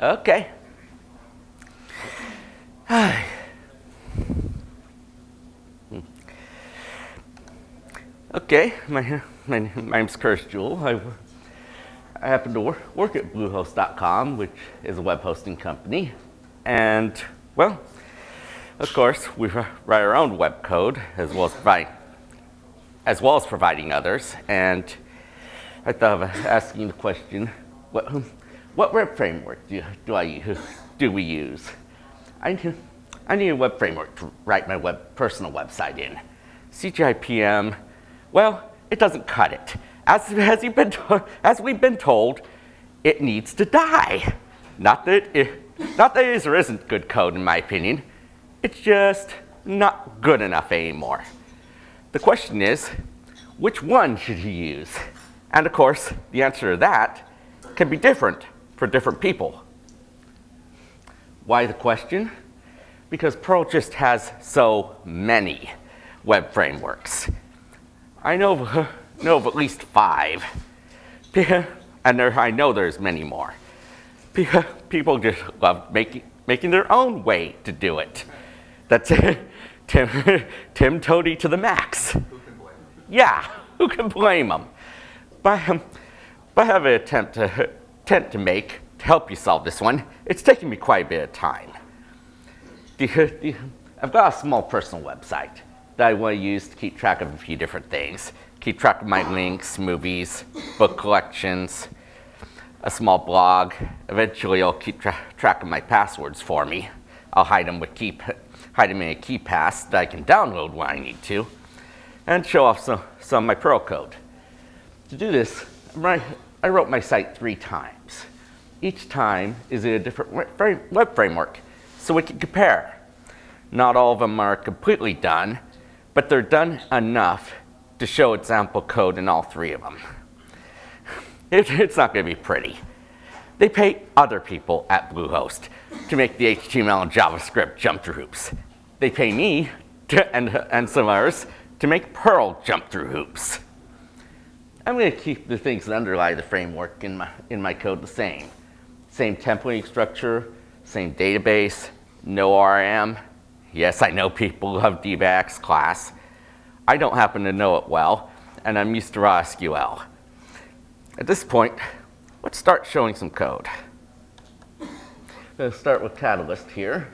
Okay. Okay, my name's CSJewell. I happen to work at Bluehost.com, which is a web hosting company. And, well, of course, we write our own web code as well as providing others. And I thought of asking the question, what web framework do we use? I need a web framework to write my personal website in. CGI-PM, well, it doesn't cut it. As we've been told, it needs to die. Not that it is or isn't good code, in my opinion. It's just not good enough anymore. The question is, which one should you use? And of course, the answer to that can be different for different people. Why the question? Because Perl just has so many web frameworks. I know of at least 5, and I know there's many more. People just love making their own way to do it. That's Tim Toady to the max. Who can blame him? Yeah, who can blame them? But I have an attempt to make to help you solve this one. It's taken me quite a bit of time. I've got a small personal website that I want to use to keep track of a few different things. Keep track of my links, movies, book collections, a small blog. Eventually, I'll keep track of my passwords for me. I'll hide them in a key pass that I can download when I need to, and show off some of my Perl code. To do this, I wrote my site 3 times. Each time is in a different web framework, so we can compare. Not all of them are completely done, but they're done enough to show example code in all 3 of them. It's not going to be pretty. They pay other people at Bluehost to make the HTML and JavaScript jump through hoops. They pay me and some others to make Perl jump through hoops. I'm going to keep the things that underlie the framework in my code the same. Same templating structure, same database, no ORM. Yes, I know people love DBAX class. I don't happen to know it well, and I'm used to raw SQL. At this point, let's start showing some code. I'm going to start with Catalyst here.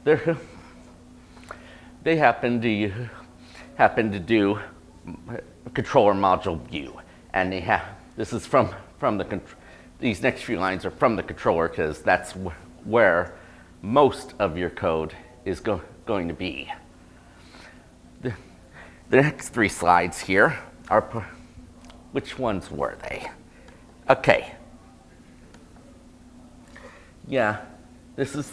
They happen to do a controller module view, and this is from the these next few lines are from the controller because that's where most of your code is going to be. The next 3 slides here are, which ones were they? Okay. Yeah, this is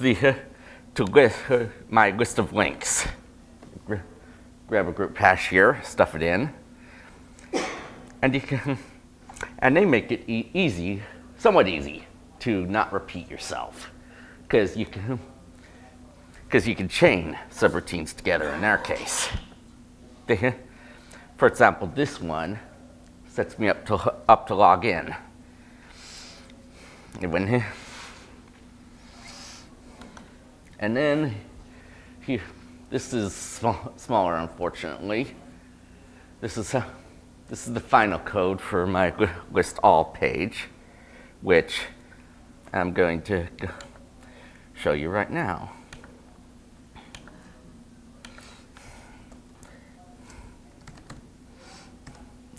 my list of links. Grab a group hash here, stuff it in, and they make it somewhat easy to not repeat yourself, because you can chain subroutines together in our case. For example, this one sets me up to log in. And then here, this is smaller, unfortunately. This is the final code for my list all page, which I'm going to show you right now.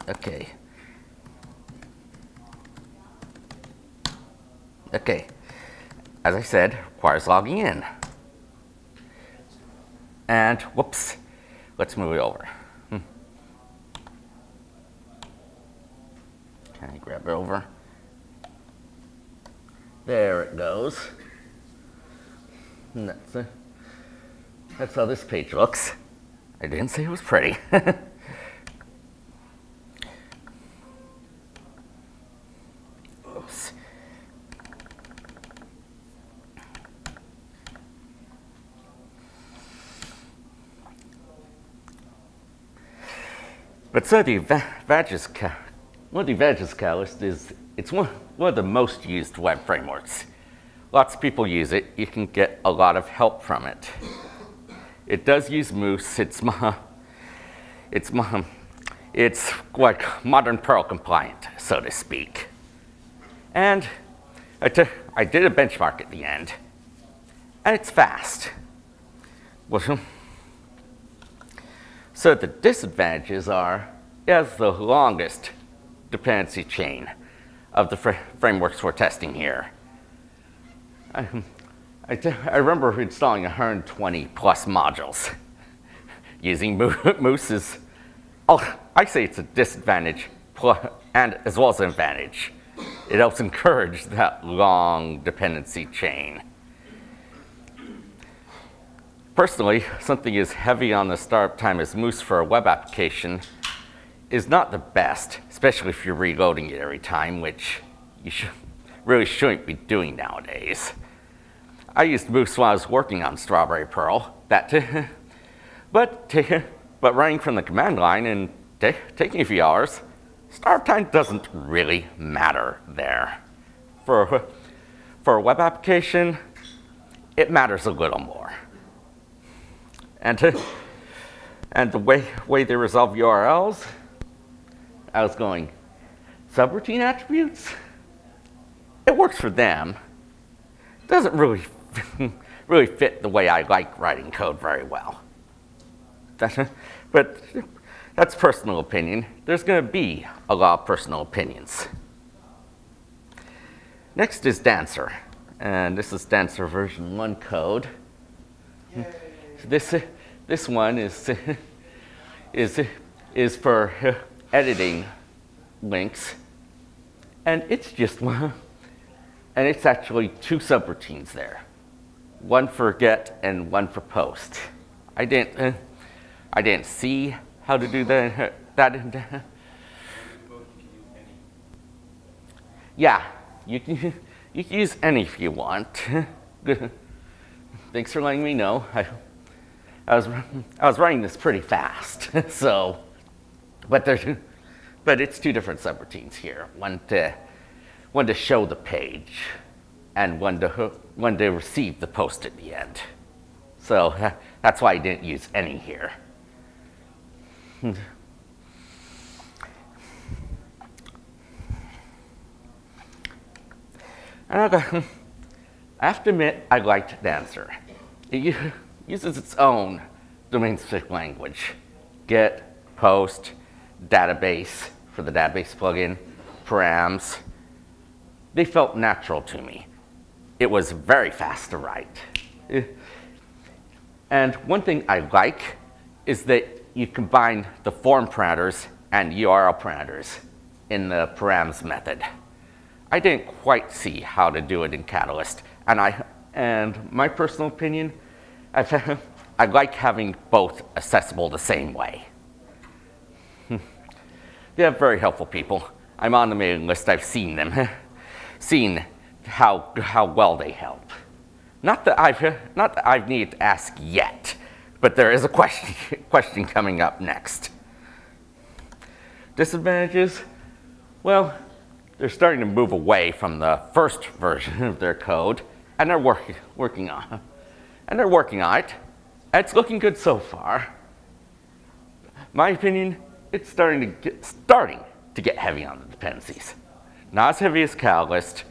Okay. Okay. As I said, requires logging in. And whoops, let's move it over. Can I grab it over? There it goes. And that's how this page looks. I didn't say it was pretty. Oops. But so the advantages catalyst is it's one of the most used web frameworks. Lots of people use it. You can get a lot of help from it. It does use Moose. It's like modern Perl compliant, so to speak. And I did a benchmark at the end, and it's fast. So the disadvantages are it has the longest dependency chain of the frameworks we're testing here. I remember installing 120 plus modules. Using Moose is, I say it's a disadvantage and as well as an advantage. It helps encourage that long dependency chain. Personally, something as heavy on the startup time as Moose for a web application is not the best, especially if you're reloading it every time, which you really shouldn't be doing nowadays. I used Moose while I was working on Strawberry Perl, but running from the command line and taking a few hours, startup time doesn't really matter there. For a web application, it matters a little more. And the way they resolve URLs, I was going, subroutine attributes? It works for them. It doesn't really fit the way I like writing code very well. But that's personal opinion. There's going to be a lot of personal opinions. Next is Dancer. And this is Dancer version 1 code. Yay. This one is for editing links, and it's just one, and it's actually 2 subroutines there, one for get and one for post. I didn't see how to do that. Yeah, you can use any if you want. Thanks for letting me know. I was writing this pretty fast, so, but it's 2 different subroutines here. One to show the page, and one to receive the post at the end. So that's why I didn't use any here. And I have to admit, I liked Dancer. It uses its own domain-specific language. Get, post, database for the database plugin, params. They felt natural to me. It was very fast to write. And one thing I like is that you combine the form parameters and URL parameters in the params method. I didn't quite see how to do it in Catalyst, and my personal opinion, I like having both accessible the same way. They're very helpful people. I'm on the mailing list. I've seen them, seen how well they help. Not that I've needed to ask yet, but there is a question coming up next. Disadvantages? Well, they're starting to move away from the first version of their code, and they're working on it. And it's looking good so far. My opinion, it's starting to get heavy on the dependencies. Not as heavy as Catalyst,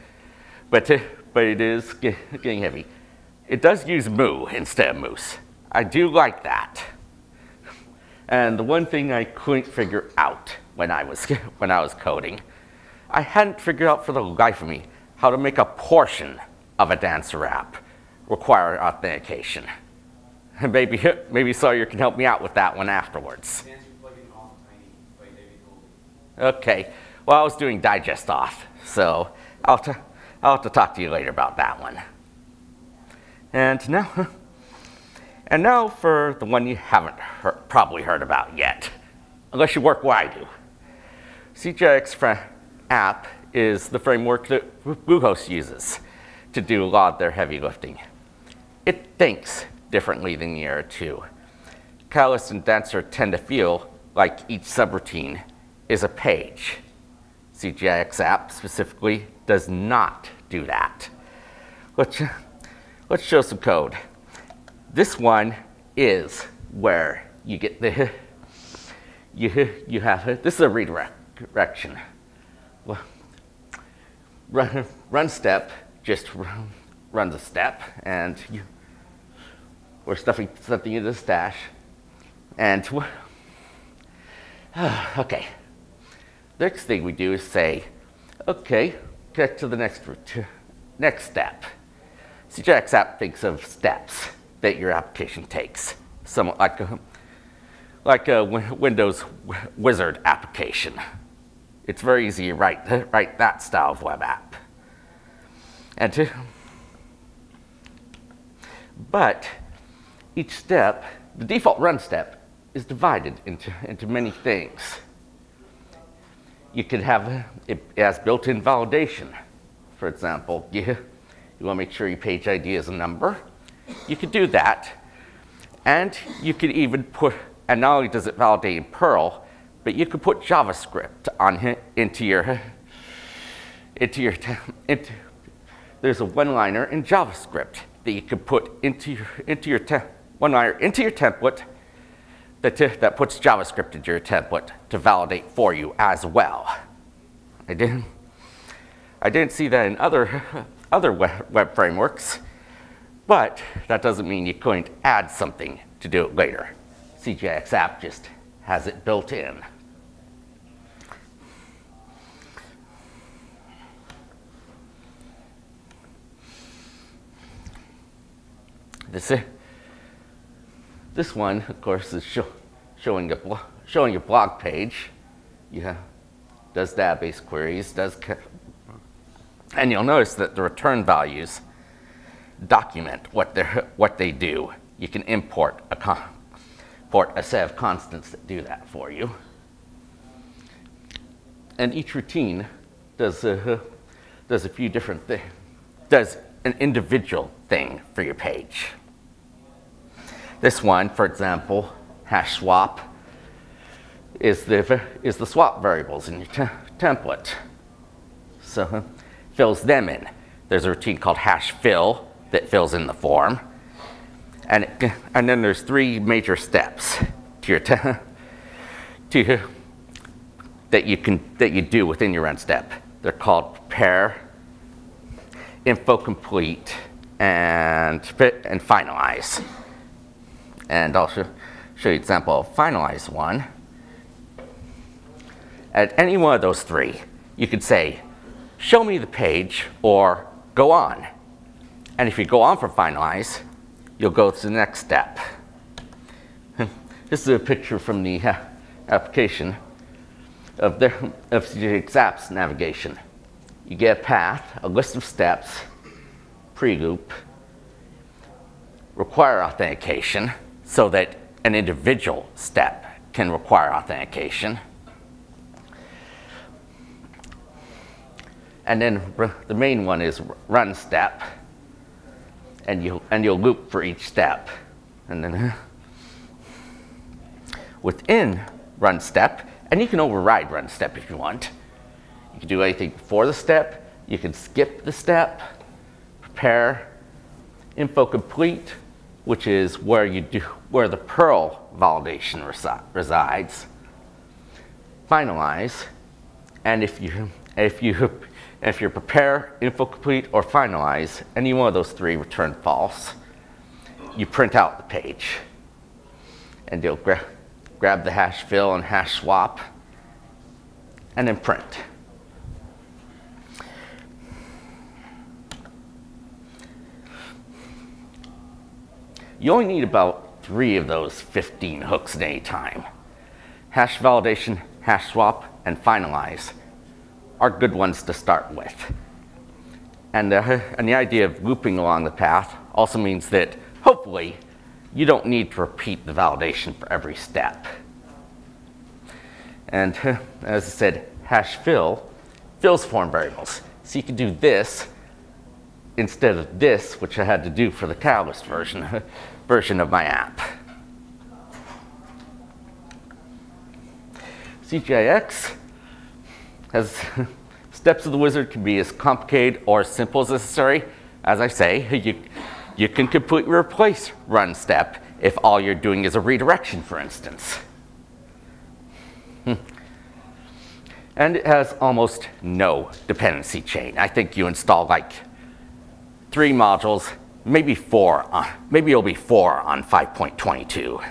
but it is getting heavy. It does use moo instead of moose. I do like that. And the one thing I couldn't figure out when I was coding, I hadn't figured out for the life of me how to make a portion of a Dancer app require authentication. Maybe Sawyer can help me out with that one afterwards. Okay. Well, I was doing digest auth, so I'll have to talk to you later about that one. And now for the one you haven't probably heard about yet, unless you work where I do. CSJewell app is the framework that Bluehost uses to do a lot of their heavy lifting. It thinks differently than the other 2. Catalyst and Dancer tend to feel like each subroutine is a page. CSJewell app specifically does not do that. let's show some code. This one is where you get the you have it. This is a redirection. Well, run step just runs a step, and we're stuffing something into the stash. And okay, next thing we do is say, okay, get to the next step. CSJewell app thinks of steps that your application takes, somewhat like a Windows wizard application. It's very easy to write that style of web app. But each step, the default run step, is divided into many things. You could have it as built-in validation. For example, you want to make sure your page ID is a number. You could do that, and you could even put. And not only does it validate in Perl, but you could put JavaScript there's a one-liner in JavaScript that you could put into your template that puts JavaScript into your template to validate for you as well. I didn't see that in other web frameworks, but that doesn't mean you couldn't add something to do it later. CSJewell app just has it built in. This one, of course, is showing a blog page. Does database queries, and you'll notice that the return values document what they do. You can import a set of constants that do that for you. And each routine does a few different things, does an individual thing for your page. This one, for example, hash swap, is the swap variables in your template. So fills them in. There's a routine called hash fill that fills in the form. And then there's three major steps that you do within your run step. They're called prepare, info complete, and finalize. And I'll show you an example of finalize one. At any one of those three, you could say, show me the page, or go on. And if you go on for finalize, you'll go to the next step. This is a picture from the application of CSJewell app's navigation. You get a path, a list of steps, pre-loop, require authentication, so that an individual step can require authentication. And then the main one is run step, and you'll loop for each step. And then within run step, and you can override run step if you want. You can do anything before the step, you can skip the step, prepare, info complete, which is where the Perl validation resides, finalize, and if you prepare, info complete, or finalize, any one of those three return false, you print out the page, and you'll grab the hash fill and hash swap, and then print. You only need about 3 of those 15 hooks at any time. Hash validation, hash swap, and finalize are good ones to start with. And the idea of looping along the path also means that, hopefully, you don't need to repeat the validation for every step. And as I said, hash fill fills form variables. So you can do this instead of this, which I had to do for the Catalyst version of my app. CSJewell has steps of the wizard can be as complicated or as simple as necessary. as I say, you can completely replace run step if all you're doing is a redirection, for instance. And it has almost no dependency chain. I think you install like 3 modules, maybe 4, maybe it'll be 4 on 5.22.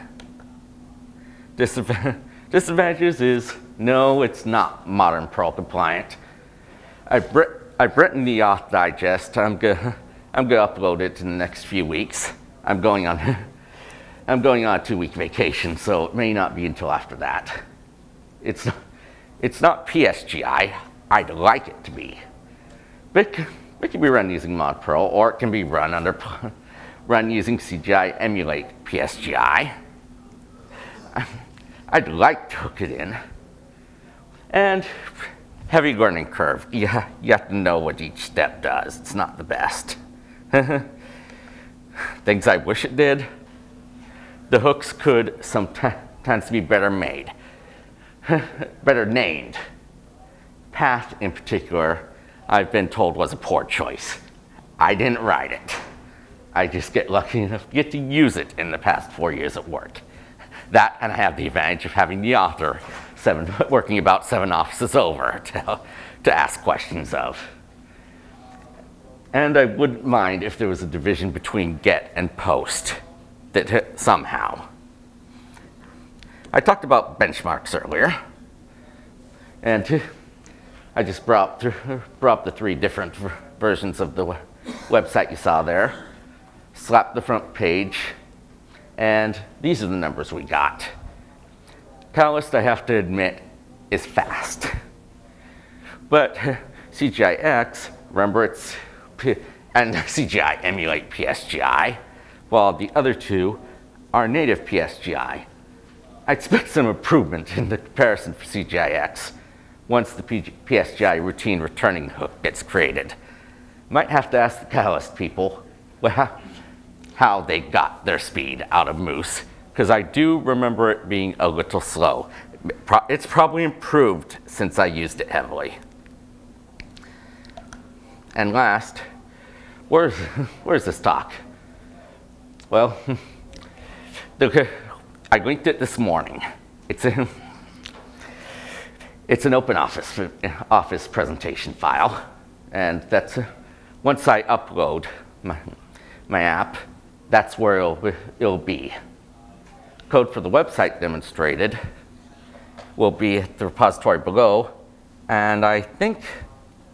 Disadvantages is, no, it's not modern Perl compliant. I've written the auth digest. I'm gonna upload it in the next few weeks. I'm going on a 2-week vacation, so it may not be until after that. It's not PSGI. I'd like it to be. But it can be run using mod Perl, or it can be run using CGI emulate PSGI. I'd like to hook it in. And heavy learning curve. You have to know what each step does. It's not the best. Things I wish it did. The hooks could sometimes be better made, better named. Path in particular, I've been told was a poor choice. I didn't write it. I just get lucky enough to get to use it in the past 4 years at work. That, and I have the advantage of having the author working about 7 offices over to ask questions of. And I wouldn't mind if there was a division between get and post that somehow. I talked about benchmarks earlier, and I just brought up the 3 different versions of the website you saw there, slapped the front page, and these are the numbers we got. Catalyst, I have to admit, is fast. But CGI-X, remember and CGI emulate PSGI, while the other 2 are native PSGI. I expect some improvement in the comparison for CGI-X once the PSGI routine returning hook gets created. Might have to ask the Catalyst people how they got their speed out of Moose, because I do remember it being a little slow. It's probably improved since I used it heavily. And last, where's this talk? Well, I linked it this morning. It's an open office presentation file, and that's once I upload my app, that's where it'll be. Code for the website demonstrated will be at the repository below, and I think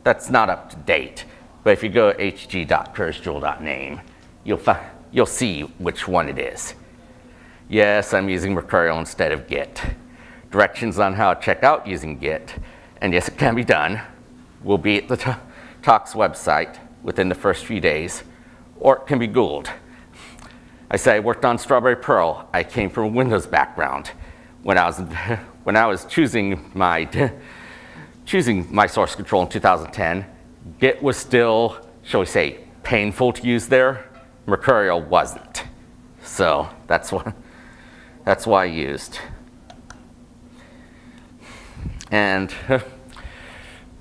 that's not up to date. But if you go to hg.CSJewell.name, you'll see which one it is. Yes, I'm using Mercurial instead of Git. Directions on how to check out using Git, and yes, it can be done, will be at the talk's website within the first few days, or it can be Googled. I say I worked on Strawberry Perl. I came from a Windows background. When I was choosing my source control in 2010, Git was still, shall we say, painful to use there. Mercurial wasn't. So that's why I used. And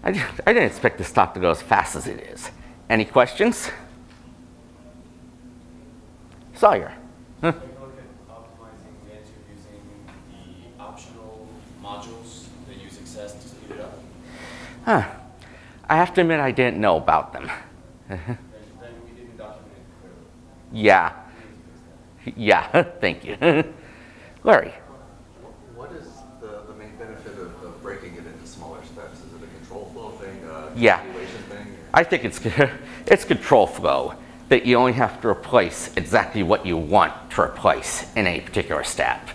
I didn't expect this talk to go as fast as it is. Any questions? Sawyer. Take a look at optimizing the answer using the optional modules that use access to speed it up. I have to admit I didn't know about them. Then we didn't document it clearly. Yeah. Yeah, thank you. Larry. What is the main benefit of breaking it into smaller steps? Is it a control flow thing, Yeah. evaluation thing? I think it's control flow, that you only have to replace exactly what you want to replace in a particular step.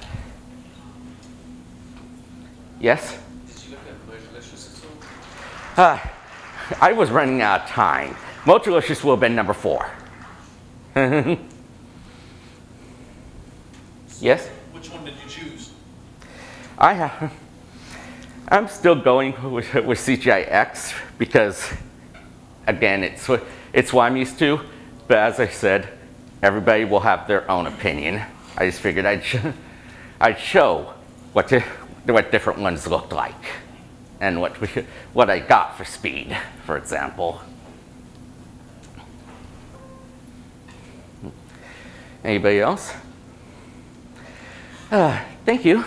Yes? Did you look at Modulicious at all? I was running out of time. Modulicious will have been number 4. Yes? Which one did you choose? I'm still going with CGI-X because, again, it's what I'm used to. But as I said, everybody will have their own opinion. I just figured I'd show what different ones looked like and what I got for speed, for example. Anybody else? Thank you.